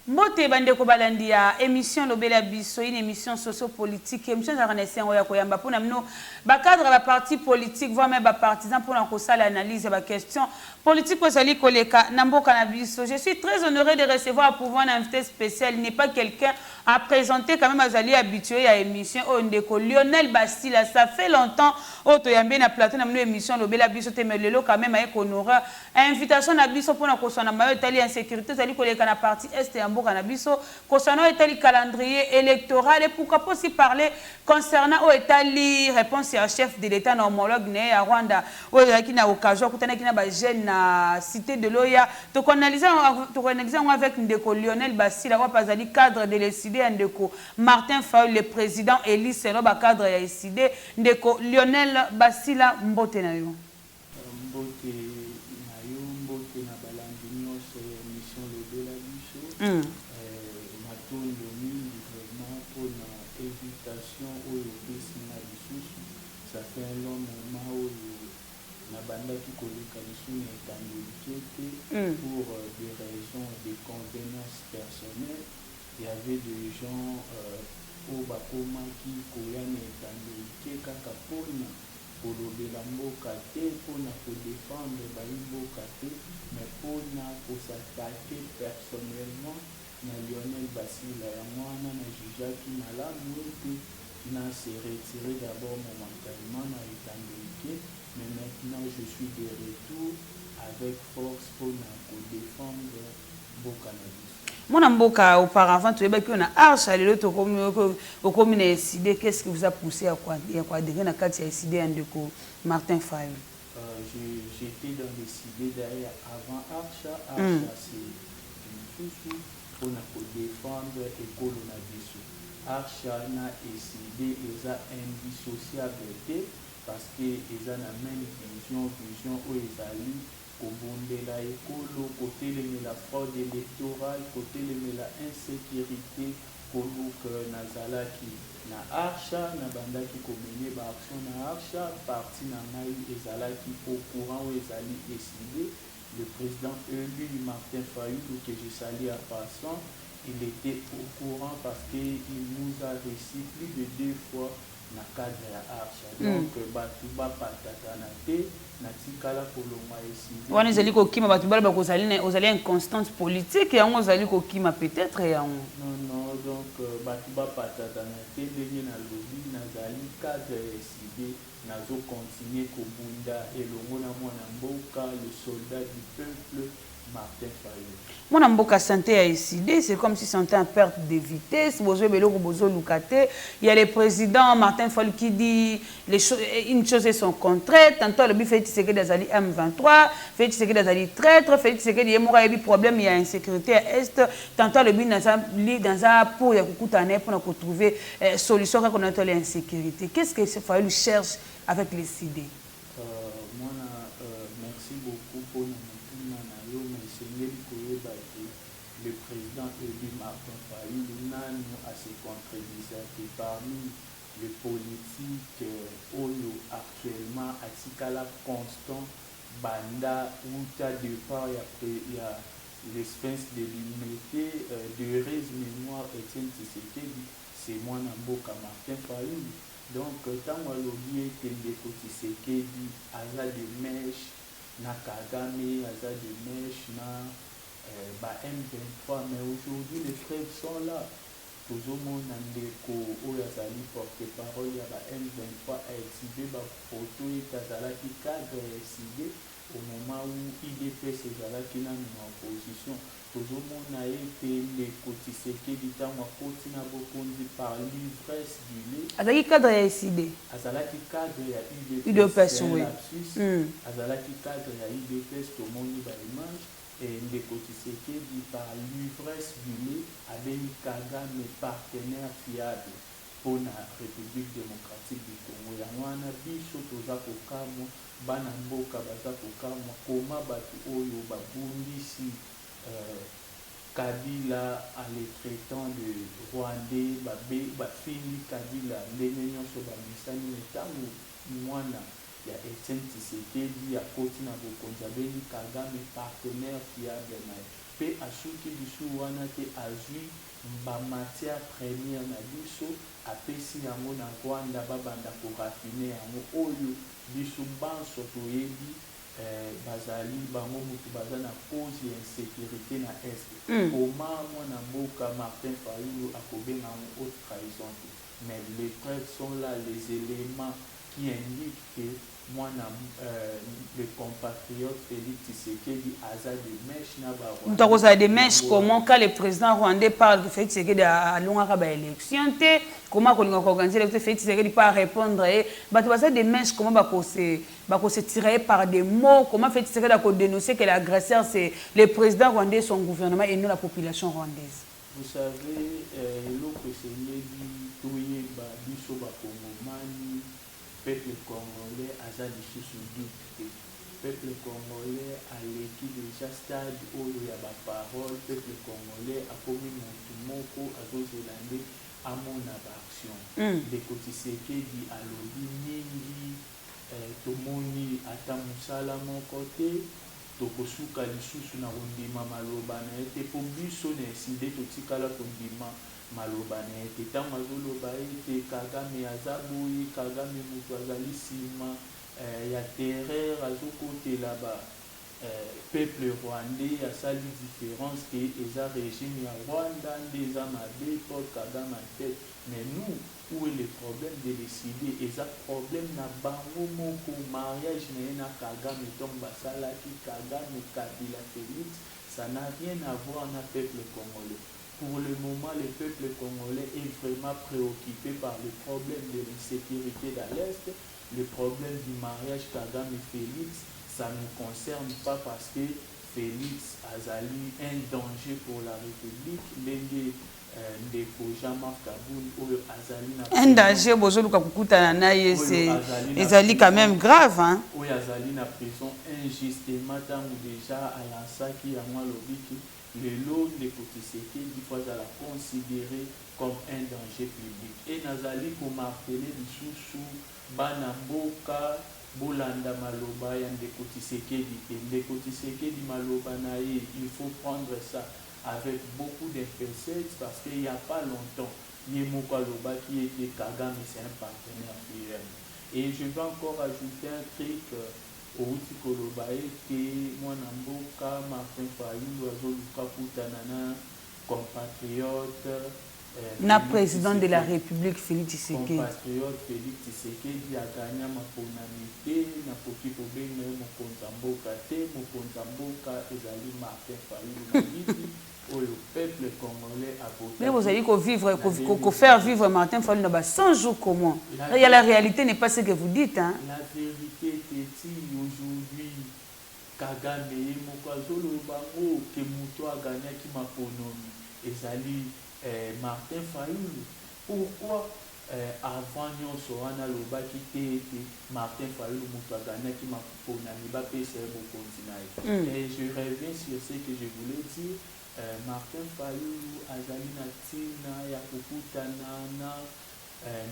Mbote bande ko balandi ya émission Lobela Biso, une émission socio-politique, émission za renaissance oya koyamba pona mino ba cadre ba parti politique voire même ba partisan pour ko sala analyse ba question politique ko sali koleka na mboka na biso. Je suis très honoré de recevoir pour un invité spécial, il n'est pas quelqu'un à présenter quand même azali habitué à émission Ondeko Lionel Bastila. Ça fait longtemps auto yambe na plateau na mino émission Lobela Biso te melelo quand même avec honorer invitation na biso pona ko sona mayo tali insécurité sali koleka na parti est Canabiso, concernant le calendrier électoral et pourquoi pas aussi parler concernant l'État réponse à chef de l'État homologue né à Rwanda où il y a occasion de na jeune cité de l'Oya to analyser avec Ndeko Lionel Bastila wa pazali cadre de l'ECD Ndeko Martin Fayulu le président Elie Selo ba cadre ya ECD Ndeko Lionel Bastila mbote na yo mbote na yo mbote na balandi nyonso ya émission Lobela Biso matondo mingi vraiment pour na invitation oyo pesi na lisusu. Ça fait un long moment oyo na bandaki koleka lisusu na etandolike te pour des raisons de convenance personnelle. Il y avait des gens oyo bakomaki koya na etandolike kaka mpona kolobela mboka te mpona kodefendre baimboka te mais mpona kosatake personnellement na Lionel Bastila ya mwana na jujaki malamu ete na se retirer d'abord momentanément na etandolike, mais maintenant je suis de retour avec force pour défendre mboka na biso. Mon mboka auparavant tu es qu'on a archa le to comme na ECD. Qu'est-ce qui vous a poussé à quoi adhérer na kati ya ECD Ndeko Martin Fayulu? J'étais dans l'ECD d'ailleurs avant Archa. Archa c'est une chose pour défendre l'école na biso. Archa na ECD eza indissociable parce que eza na même vision où ezali kobondela ekolo kotelemela fraude électorale kotelemela insécurité koluka nazalaki na Archa na bandaki komene ba action na Archa parti na ngai ezalaki au courant où ezali ECD. Le président élu Martin Fayulu que je salue à passant, il était au courant parce qu'il nous a reçu plus de 2 fois na cadre ya Archa. Donc batuba patatana te na tikala koloma ECD. Wana ezali kokima batuba ba kozali une constance politique et on ezali kokima peut-être ya non donc batuba patatana te ndenge na lobi nazali cadre ya ECD nazo continuer kobunda elongo na mwana mboka le soldat du peuple Martin Fayulu. Mon mboka santé a ECD, c'est comme si santé en perte de vitesse. Bozo beloko bozo lukate. Il y a le président Martin Fayulu qui dit les choses, une chose et son contraire. Tantôt le but fait que des alliés M23, fait que des alliés traîtres, fait que des morailles problème il y a insécurité à est. Tantôt le but dans un pour y a pour trouver solution quand on a l'insécurité. Qu'est-ce que Fayulu cherche avec les ECD? Moi merci beaucoup pour le président élu Martin Fayulu a se contredisait que parmi les politiques actuellement à Tikala constant banda où de part il y a l'espèce de l'humilité de heureuse mémoire Etienne Tshisekedi, c'est moi Namboka Martin Fayulu. Donc tant que l'oublié Ndeko Tshisekedi aza de mèche na Kagame aza de mèche na M23, mais aujourd'hui les frères sont là. Tout le monde a des porte-parole, il y a M23 a exhibé des photos et qui cadre exhibé au moment où IDPS est en opposition. Tout le monde a été les cotisés du temps à côté par l'ivresse du lait. Azalaki cadre ya ECD. Azalaki cadre ya IDPS, oui. Azalaki cadre ya IDPS, tout le monde a l'image. Et Ndeko Tshisekedi par l'ivresse du lait avec Kagame partenaire fiable pour la République démocratique du Congo. Yangwana biso toza kokamo bana mboka baza kokamo koma batu oyo babundisi Kabila à les traitant de Rwandais bafili Kabila ndenge nyonso bamisani etango mwana ya Etienne Tshisekedi ya koti na bokonzi abeli Kagame partenaire fiable na pe asuki biso wana te azwi ba matière première na biso apesi yango na Rwanda babanda ko raffiner yango oyo biso banso toyebi bazali bango mutu baza na cause ya insécurité na est koma mwana mboka Martin Fayulu akobenga yango haute trahison te. Mais les preuves sont là, les éléments qui indiquent que moi, le compatriote Félix Tshisekedi a des mèches na ba Rwanda. Donc vous avez des mèches comment quand le président rwandais parle que Félix Tshisekedi a longa ba élection comment qu'on organiser l'élection Félix Tshisekedi pas répondre et bah tu vois des mèches comment bah se tirer par des mots comment Félix Tshisekedi a dénoncer que l'agresseur c'est le président rwandais son gouvernement et non la population rwandaise. Vous savez l'autre c'est dit toye ba biso ba Kongomani peuple congolais aza lisusu doute. Peuple congolais aleki déjà stade oyo ya ba parole. Peuple congolais akomi motu moko azozela nde amona ba action. Ndeko Tshisekedi alobi mingi tomoni ata mosala moko te tokosuka lisusu na kondima maloba na ye te po biso na eside totikala kondima maloba na ye te ntango azoloba ete Kagame aza boye Kagame moto azali nsima ya terreur azokotela ba peuple rwandais asali différence ke eza régime ya Rwanda nde eza mabe Paul Kagame en tête. Mais nous, où est le problème de décider eza problème na bango moko mariage na ye na Kagame donc basalaki Kagame Kabila Félix ça n'a rien à voir na peuple congolais. Pour le moment, le peuple congolais est vraiment préoccupé par le problème de l'insécurité dans l'Est, le problème du mariage Kagame-Félix. Ça ne nous concerne pas parce que Félix Azali un danger pour la République. Un danger, c'est quand même grave. Hein? Oui, Azali na prison injustement, déjà à l'ansaki, à moi, le lot de Tshisekedi faut la considérer comme un danger public. Et Nazali pour marteler le sous Banamboka, Bolanda Maloba, Ndeko Tshisekedi. Ndeko Tshisekedi Maloba naïe, il faut prendre ça avec beaucoup de facettes parce qu'il n'y a pas longtemps, Yemoko Loba qui était Kagame, c'est un partenaire fidèle. Et je vais encore ajouter un truc au Tikoloba que moi Namboka, Martin Fayulu, Azoluka Poutanana, compatriote. Na président de la République Félix Tshisekedi. Compatriote Félix Tshisekedi a gagné ma ponamité, na koki kobenge mo konzamboka te, mo konzamboka ezali Martin Fayulu. Le peuple congolais a voté. Mais vous allez faire vivre Martin Fayulu dans 100 jours comment? La réalité n'est pas ce que vous dites. Hein? La vérité est aujourd'hui, Kagame et Mokazolo Bango, que Mouto a gagné qui m'a pronommé. Ezali Martin Fayulu. Pourquoi avant nous Soana Loba qui était Martin Fayulu Mouto a gagné qui m'a pronommé? Et je reviens sur ce que je voulais dire. Martin Fayulu azali na tina ya kokutana na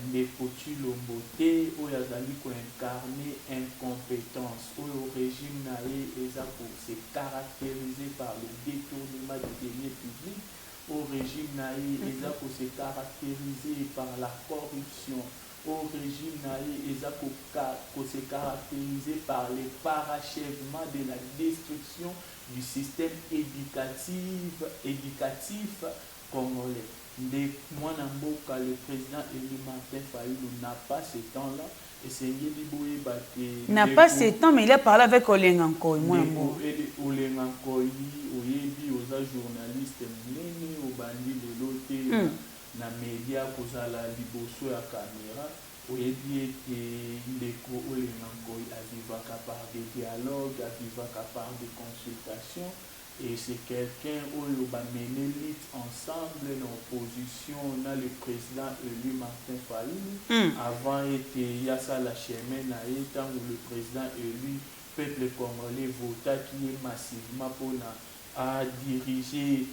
Ndeko Tshilombo te oyo azali koincarner incompétence oyo régime na ye eza pour se caractériser par le détournement des deniers publics au régime na ye eza pour se caractériser par la corruption au régime na ye eza pour se caractériser par le parachèvement de la destruction du système éducatif congolais. Moi, le président élu Martin Fayulu n'a pas ce temps-là. N'a pas ce temps, mais il a parlé avec Olenga Nkoyi. Olenga Nkoyi, Oyebi, oza journaliste, Mnene, Obandi, Lelote, na média, kozala liboso ya caméra. Oyebi ete Ndeko Olenga Nkoyi avivaka par des dialogues, avivaka par des consultations. Et c'est quelqu'un où il a mené lutte ensemble dans l'opposition. On a le président élu Martin Fayulu. Avant, il y a ça la chemin, où le président élu, peuple congolais, vota qui est massivement pour diriger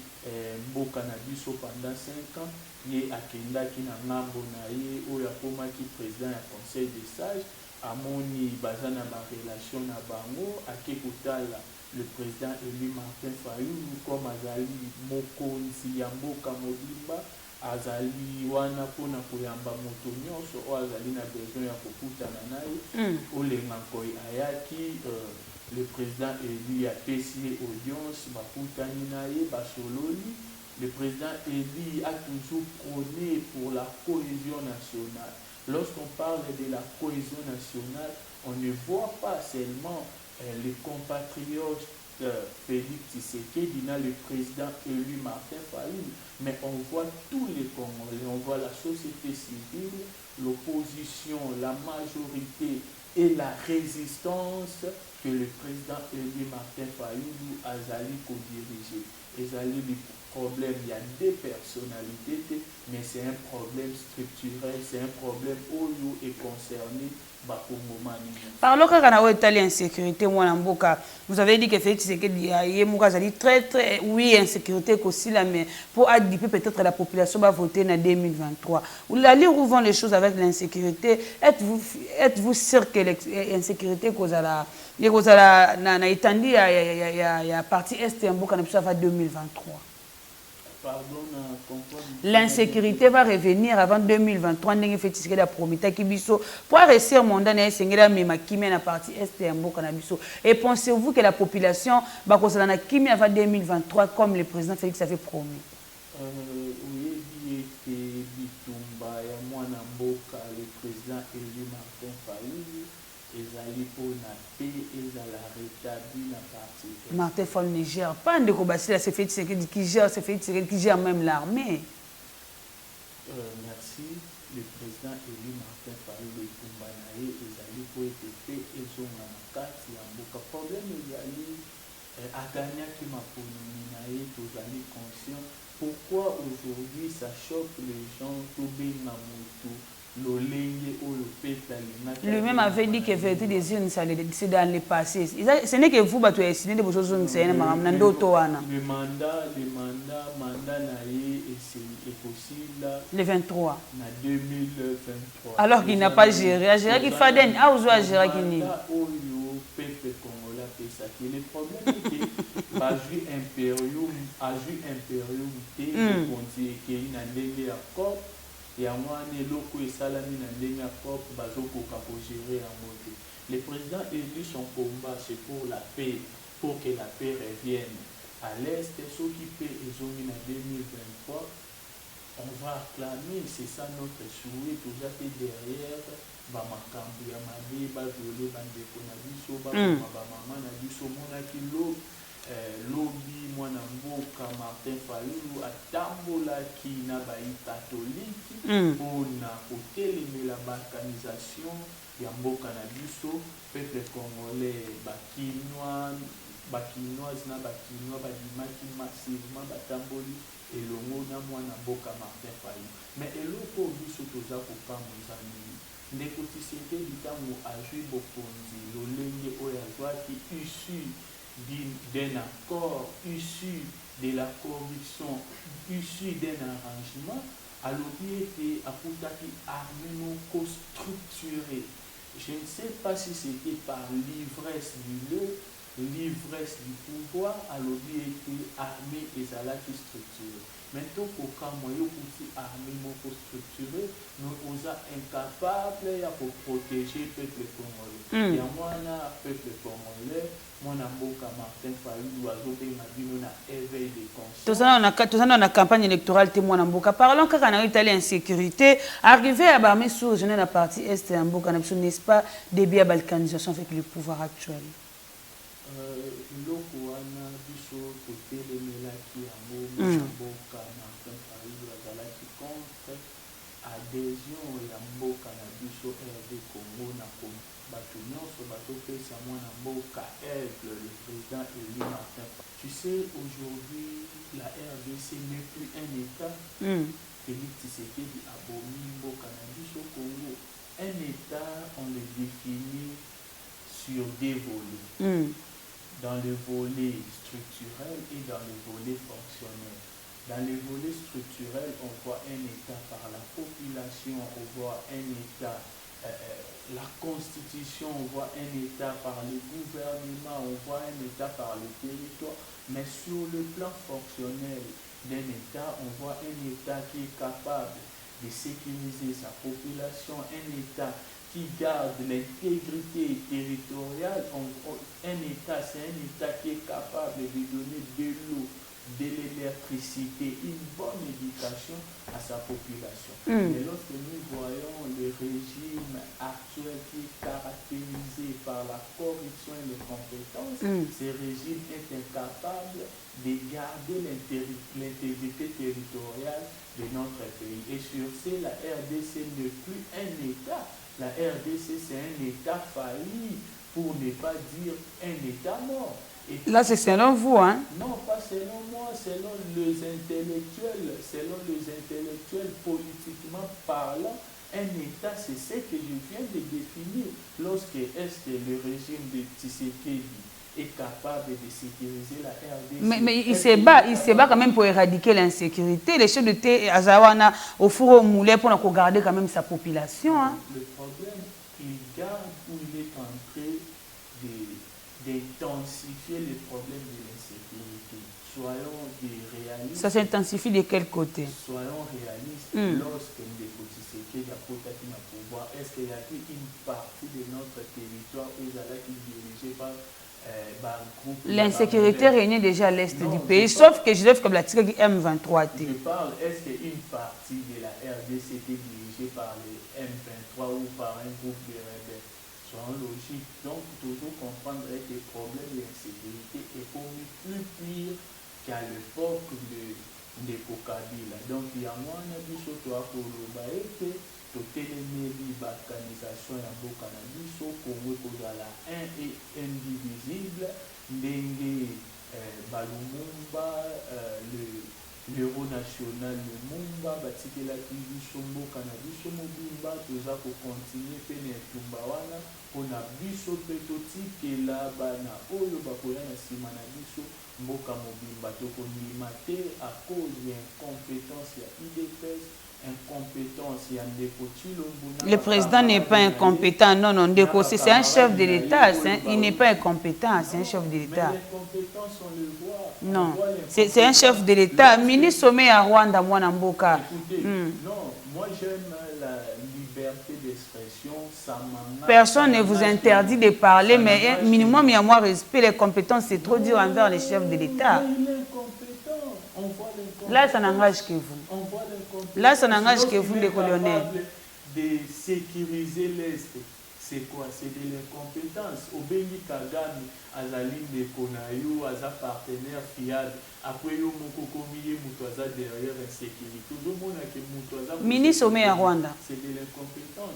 Mboka na biso pendant 5 ans. Il y a Kenda qui n'a pas bonaye, où il y a qui président du conseil des sages. Amoni bazana ba relation na bango akekutala le président élu Martin Fayulu comme azali mokonzi ya mboka mobimba azali wana pona koyamba moto nyonso o azali na besoin ya kokutana naye olenga koy ayaki le président élu a payé audience bakutani naye basololi. Le président élu a toujours prôné pour la cohésion nationale. Lorsqu'on parle de la cohésion nationale, on ne voit pas seulement les compatriotes Félix Tshisekedi, le président élu Martin Fayulu, mais on voit tous les Congolais, on voit la société civile, l'opposition, la majorité et la résistance que le président élu Martin Fayulu a dirigé. Le problème, il y a des personnalités, mais c'est un problème structurel, c'est un problème où il est concerné. Parlons de l'insécurité, vous avez dit que Félix Tshisekedi a très oui, insécurité aussi là, mais pour adiper peut-être la population va voter en 2023. Vous allez où vont les choses avec l'insécurité? Êtes-vous sûr que l'insécurité cause à la étendue il y a partie est en 2023? L'insécurité va revenir avant 2023. Pour réussir mon dans la partie est et pensez-vous que la population va considérer la avant 2023 comme le président Félix avait promis? Oui, le président élu Martin Fayulu ezali pour la paix et la rétablir la partie. Martin Fayulu ne gère pas de Kobasila, c'est Félix Tshisekedi qui gère même l'armée. Merci. Le président élu Martin Fayulu Kumbanaye ezali pour être paix et son amakati ya mboka. Problème ezali aganyaki maponominaye tozali conscient. Pourquoi aujourd'hui ça choque les gens tout benga moto? Lui-même avait dit que vérité des urnes, c'est dans le passé. Ce n'est que vous qui avez signé de vos choses. Le mandat est possible. Le 23. 2023. Alors qu'il n'a pas géré. A géré qu'il fait d'un. Ah, vous avez géré qu'il n'y a. Le problème est que l'agir impérium, il a et à moi, loko et salami na ndenge pop bazoko kako gérer en mode. Le président élu son combat c'est pour la paix, pour que la paix revienne à l'est. Ceux qui paient les hommes en 2023, on va acclamer, c'est ça notre souhait. Tout ça fait derrière, bah makambu ya mabe, bah violé, bah ndeko na biso, bah maman na biso, mona kilo. Lobby mwana mboka Martin Fayulu atambolaki na bayi catholique mpona kotelemela balkanisation ya mboka na biso. Peuple congolais bakinoise na bakinois badimaki massivement batamboli elongo na mwana mboka Martin Fayulu. Mais eloko biso toza kopamboza nini ndeko Tshisekedi ntango azwi bokonzi lolenge oyo azwaki issu d'un accord, issu de la corruption, issu d'un arrangement, à l'objet à Koutaki armée structurée. Je ne sais pas si c'était par l'ivresse du lieu, l'ivresse du pouvoir, à l'objet armée et Zalaki structurée. Maintenant, pour quand moi, aussi armée structurée, nous sommes incapables de protéger le peuple congolais. Et à moi, le peuple congolais, mon amboka Martin Fayulu azobinga bino na éveil de conscience. Tout ça dans la campagne électorale témoin amboka. Parlons quand on a eu l'insécurité, arrivé à Barmé sur la partie est de amboka, n'est-ce pas début à balkanisation avec le pouvoir actuel? Loko wana biso totelemela ki yango mboka Martin Fayulu azalaki contre adhésion ya mboka na biso RD Congo na bato nyonso batopesa mwana mboka aigle le président élu Martin. Tu sais, aujourd'hui la RDC n'est plus un état. Félix Tshisekedi abomi mboka na biso Congo. Un état on le définit sur des volets. Dans le volet structurel et dans le volet fonctionnel. Dans le volet structurel, on voit un État par la population, on voit un État la constitution, on voit un État par le gouvernement, on voit un État par le territoire, mais sur le plan fonctionnel d'un État, on voit un État qui est capable de sécuriser sa population, un État qui garde l'intégrité territoriale. Un État, c'est un État qui est capable de donner de l'eau, de l'électricité, une bonne éducation à sa population. Mais lorsque nous voyons le régime actuel qui est caractérisé par la corruption et les compétences, ce régime est incapable de garder l'intégrité territoriale de notre pays. Et sur ce, la RDC n'est plus un État. La RDC, c'est un État failli, pour ne pas dire un État mort. Et là, c'est selon vous, hein? Non, pas selon moi, selon les intellectuels politiquement parlant, un État, c'est ce que je viens de définir. Lorsque est-ce que le régime de Tshisekedi est capable de sécuriser la RDC. Mais il se bat quand même pour éradiquer l'insécurité. Les chefs de thé Azawana au four au moulin pour garder quand même sa population. Hein. Le problème, il garde où il est en train d'intensifier les problèmes de l'insécurité. Soyons réalistes. Ça s'intensifie de quel côté? Soyons réalistes. Lorsque Ndeko Tshisekedi a porté le pouvoir, est-ce qu'il y a eu une partie de notre territoire où il a été dirigé par l'insécurité régnait déjà à l'est du pays, sauf que Joseph Kabila qui M23. Je parle, est-ce qu'une partie de la RDC était dirigée par les M23 ou par un groupe de rebelles? Soyons logiques. Donc, toujours comprendre que le problème de l'insécurité est commis plus pire qu'à l'époque de Kabila. Donc, il y a moins de choses pour le baïté. Totelemeli balkanisation ya mboka na biso Congo kozala un et indivisible ndenge balumumba l'euro national lumumba batikelaki biso mboka na biso mobimba toza kokontinue mpe na etumba wana mpona biso mpe totikela bana oyo bakoya na nsima na biso mboka mobimba tokondima te à cause ya incompétence ya UDPS. Incompétence, le président n'est pas incompétent, non, non, Ndeko, c'est un chef de l'État, il n'est pas incompétent, c'est un chef de l'État. Non, c'est un chef de l'État. Ministre sommet à Rwanda, moi, Namboka. Non, moi j'aime la liberté d'expression, ça m'amène. Personne ne vous interdit de parler, mais un minimum, il y a moins respect, les compétences, c'est trop dur envers les chefs de l'État. Là, ça n'engage que vous. Là, ça n'engage que vous, les colonels. De sécuriser l'Est, c'est quoi? C'est de l'incompétence. Obengi Kagame, Azali Nekonayo, Aza partenaire fiable. Après, yo Mokokomiye Moutouaza derrière l'insécurité. Tout le monde a que Moutouaza. Ministre Sommet à Rwanda. C'est de l'incompétence.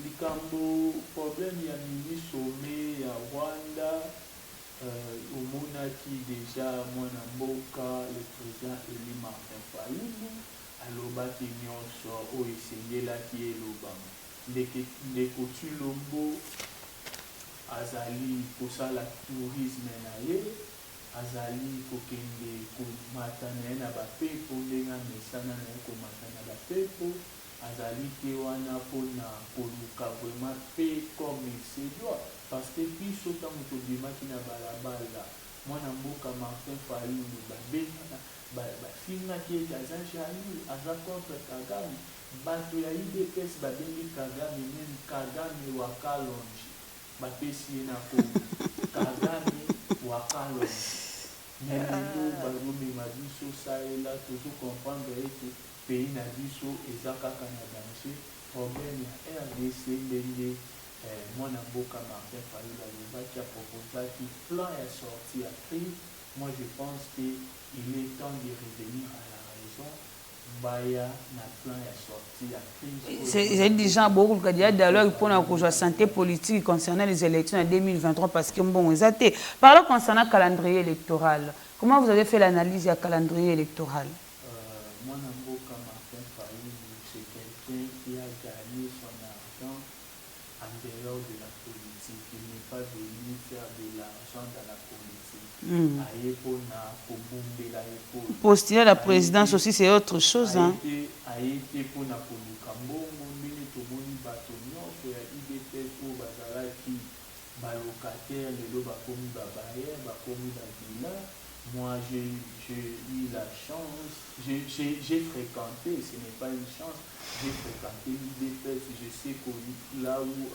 Likambo, problème, il y a ministre Sommet à Rwanda. Au Monaki déjà mwana mboka le président Eli Martin Fayulu alobaki nyonso oyo esengelaki elobama ndeko Tshilombo azali kosala tourisme na ye azali kokende komata na ye na bapepo ndenge amesana na ye komata na bapepo azali te wana mpona koluka vraiment pe comme il se doit. Parce que biso ntango tobimaki na balabala mwana mboka Martin Fayulu bafingaki ete aza jaloux aza contre Kagame bato ya UDPS babengi Kagame meme Kagame wakalonji bapesi ye na komi Kagame wakalonji mais lelo bazomema biso saela tozo comprendre ete pays na biso eza kaka na danger. Problème ya RDC ndenge mwana mboka Martin Fayulu alobaki aproposaki plan ya sortie à crise. Moi je pense qu'il est temps de revenir à la raison. Baya na plan ya sortie à crise. C'est déjà beaucoup de dialogue pour la santé politique concernant les élections en 2023 parce que bon, ils étaient. Parlons concernant le calendrier électoral. Comment vous avez fait l'analyse du calendrier électoral? Mwana mboka Martin Fayulu, c'est quelqu'un qui a gagné son argent en dehors de la politique. Il n'est pas venu faire de l'argent dans la politique. Postuler la présidence aussi, c'est autre chose. Hein? locataires, les lots bakomi babaye, bakomi babila. Moi, j'ai eu la chance, j'ai fréquenté, ce n'est pas une chance, j'ai fréquenté l'IDPS. Je sais que là où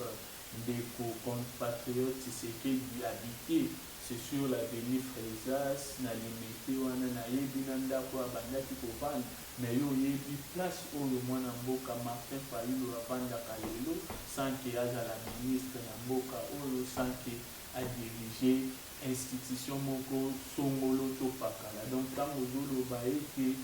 des compatriotes, c'est qu'ils habitaient, c'est sur l'avenue Frézas, na limité, on a binanda kwa bandaki kovanda, mais yo yebi place où le mwana mboka Martin Fayulu avanda kalelo, sans qu'il y ait la ministre na mboka, sans qu'il a dirigé institution moko songolo to pakala. Donc quand ozolo baeke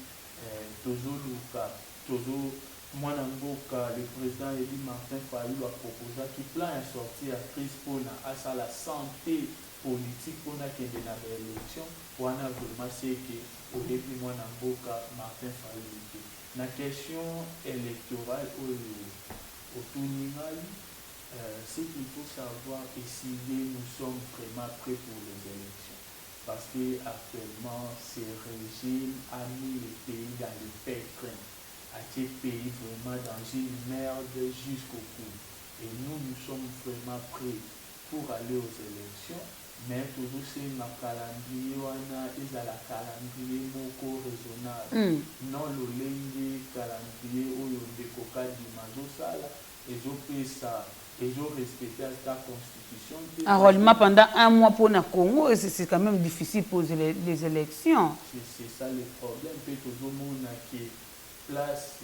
tozoluka tozo mwana mboka le président Eli Martin Fayulu a proposé qui plan à sortir à crise pour la santé politique pour na kende na élection pour na vraiment c'est que au début mwana mboka Martin Fayulu na question électorale au Tuningali. Ce qu'il faut savoir est si nous sommes vraiment prêts pour les élections. Parce qu'actuellement, ce régime a mis le pays dans le pétrin, a mis le pays vraiment dans une merde jusqu'au cou. Et nous sommes vraiment prêts pour aller aux élections. Mais toujours c'est ma calendrier, ils ont la calendrier moko raisonnable. Non, le lengue calendrier où il y a des coca du mazosala, et je fais ça. Et je respecte la constitution. Enrôlement pendant un mois pour le Congo, c'est quand même difficile pour les élections. C'est ça le problème. Peut-être que nous avons place,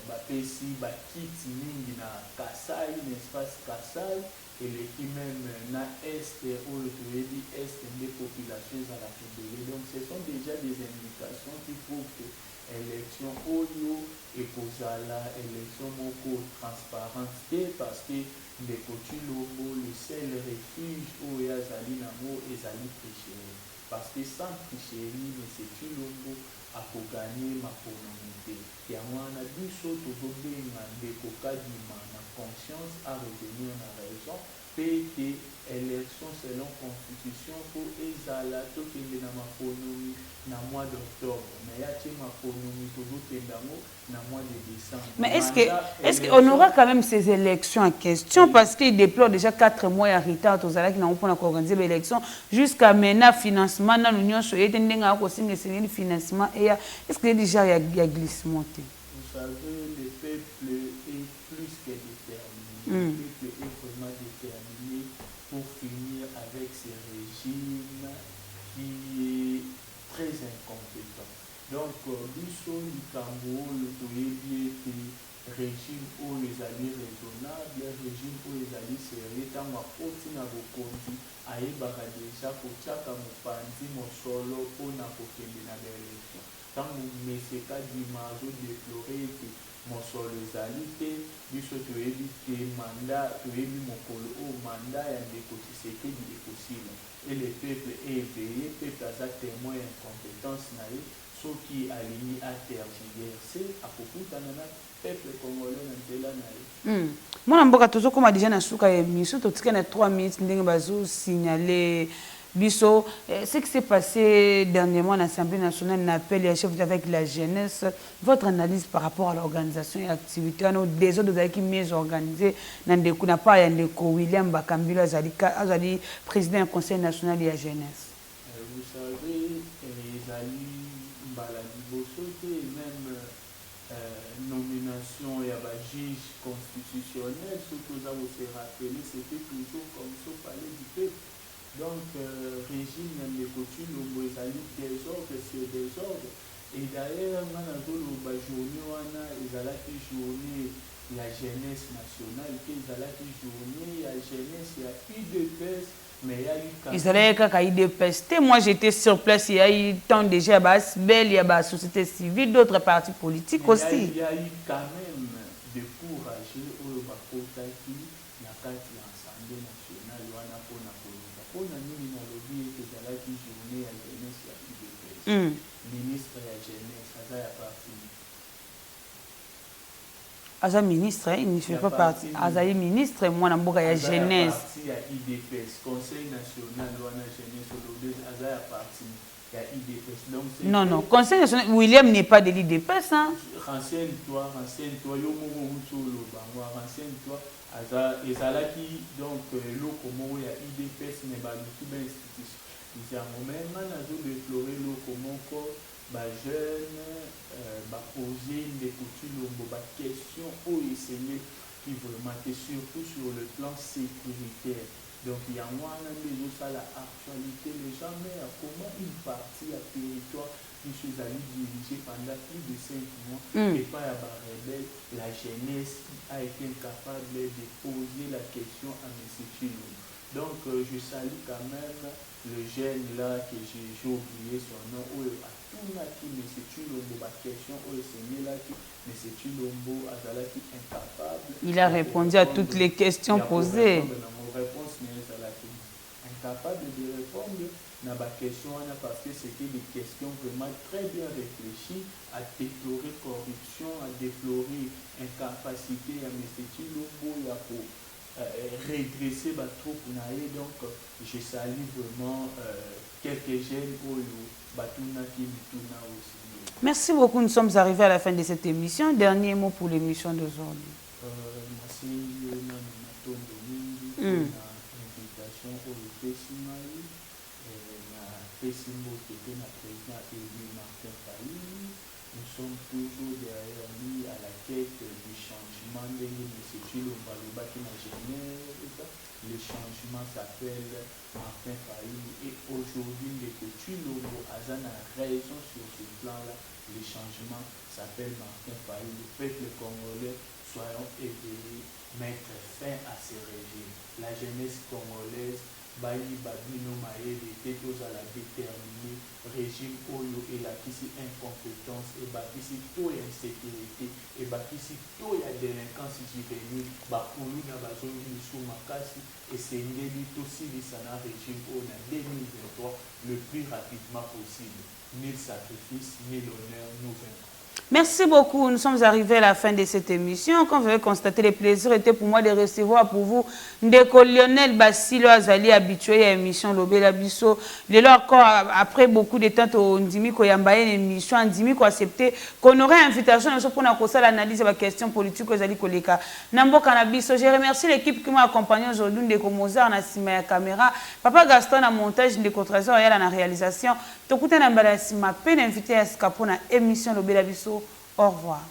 bapesi, bakiti mingi na Kasai, l'espace Kasai, et l'équipe même na Est, où le dit Est des populations à la Kébélé. Donc ce sont déjà des indications qui prouvent que l'élection Oyo et Kozala, élection moko transparente, parce que les Kotulobo, le seul refuge où il y a Zali Namo et Zali Tricherie. Parce que sans tricherie, mais c'est Tulombo à gagner ma communauté. Et à moi, on a dit ça, tout le monde a des coca la conscience à revenir à la raison. Puis que l'élection selon la constitution pour Ezala, tout qui est dans ma économie, dans le mois d'octobre. Mais il y a ma économie toujours qui est dans le mois de décembre. Mais est-ce qu'on aura quand même ces élections en question? Oui. Parce qu'il déplore déjà 4 mois en retard aux Alaks qui n'ont pas organisé l'élection. Jusqu'à maintenant, financement dans l'Union soviétique, il y a un financement. Est-ce qu'il y a déjà un glissement? Vous savez, le peuple est plus que déterminé. Le peuple est vraiment déterminé pour finir avec ce régime qui est très incompétent. Donc, Bissot, Lukambo, le régime où les alliés raisonnables, le régime où les alliés sérieux, tant ma poti na bokonzi, aïbaka déjà pour chaka mupandi mosolo pour na kokende na l'élection. Tant meseka dimazo déplorer que mosolo ezali te, biso toyebi te mandat, toyebi mokolo au mandat ya ndeko Tshisekedi ekosila. Et le peuple est éveillé, peuple a témoin incompétence na ye, ceux qui alignent à tergiverser, à kokutana na peuple congolais na nzela na ye. Mwana mboka tozokoma déjà na suka émission totika na 3 minutes ndenge bazo signaler biso ce qui s'est passé dernièrement à l'Assemblée nationale, un appel et un chef avec la jeunesse. Votre analyse par rapport à l'organisation et l'activité, des autres qui mieux organisés, n'a pas William Bakambilo Azali, président du Conseil national de la jeunesse. Vous savez, Azali Baladiboso, même nomination et juge constitutionnel, ce que vous avez rappelé, c'était toujours comme ça, parler du peuple. Donc, régime de coutume, les désordre sur désordre. Et d'ailleurs, on a une journée, journée la jeunesse nationale, ils ont une journée, la jeunesse, il y a eu de peste, mais il y a eu quand même. Ils avaient eu de peste. Moi, j'étais sur place, il y a eu tant déjà, il y a la société civile, d'autres partis politiques aussi. Il y a eu quand même de courageux au Bakota qui n'a pas été l'Assemblée nationale, on a mis dans le but que la journée à jeunesse à IDPS. Ministre de la jeunesse, ça n'a pas fini. Asa ministre, il ne fait pas partie. Asa ministre, moi, je suis la jeunesse. Il y a IDPS, Conseil national de la jeunesse, Asa parti. Il y a IDPS. Non, non, Conseil national, William n'est pas de l'IDPS. Hein? renseigne-toi, yo moko mutolo bango, renseigne-toi, ezalaki donc loko moko ya IDPS ne baluki ba institution. Izango même nazo déplorer loko moko ba jeune ba poser des Tshilombo ba question au enseigner qui vraiment que surtout sur le plan sécuritaire. Donc il y a moi ça la actualité les gens mais comment une partie à territoire qui se dirigé pendant plus de 5 mois et pas à rebelle, la jeunesse a été incapable de poser la question à M. Tshilombo. Donc je salue quand même le jeune là que j'ai oublié son nom tout qui M. Tshilombo la question au enseigné là qui M. Tshilombo azalaki incapable. Il a répondu à toutes les questions posées. Réponse incapable de répondre à ma question parce que c'était des questions vraiment très bien réfléchies à déplorer corruption, à déplorer incapacité à M. Tshilombo pour redresser ma troupe. Donc je salue vraiment quelques jeunes aussi. Merci beaucoup, nous sommes arrivés à la fin de cette émission. Dernier mot pour l'émission d'aujourd'hui. Invitation au Pessimali, Pessimbo qui était notre président élu Martin Fayulu. Nous sommes toujours derrière lui à la quête du changement de M. Tshilombo qui n'a jamais. Le changement s'appelle Martin Fayulu et aujourd'hui le Tshilombo a raison sur ce plan-là. Le changement s'appelle Martin Fayulu. Le peuple congolais, soyons aidés, mettre fin à ce régime. La jeunesse congolaise, Bayi Babino Maé, était tous à la déterminer, régime Oyo et la kisi incompétence, et bakisi tout et insécurité, et bakisi tout et délinquance juvénile, Bakoulou na bazongi sous Makasi, et c'est Ndeli Tossi Lissana régime Oyo en 2023 le plus rapidement possible. Ni le sacrifice, ni l'honneur, nous vaincrons. Merci beaucoup. Nous sommes arrivés à la fin de cette émission. Comme vous avez constaté, le plaisir était pour moi de recevoir pour vous Ndeko Lionel Bassilo Azali, habitué à l'émission Lobela Biso. Dès lors, après beaucoup de temps, on dit qu'on y a une émission, on dit qu'on a accepté qu'on aurait une invitation pour l'analyse de la question politique aux Azali Koleka. Nambo Canabiso, je remercie l'équipe qui m'a accompagné aujourd'hui, Ndeko Mozart, Nassima la caméra, Papa Gaston à montage, Ndeko Trésor à la réalisation. Tokuta Nambala Sima, peine invité à Scapo na émission Lobela Biso. Au revoir.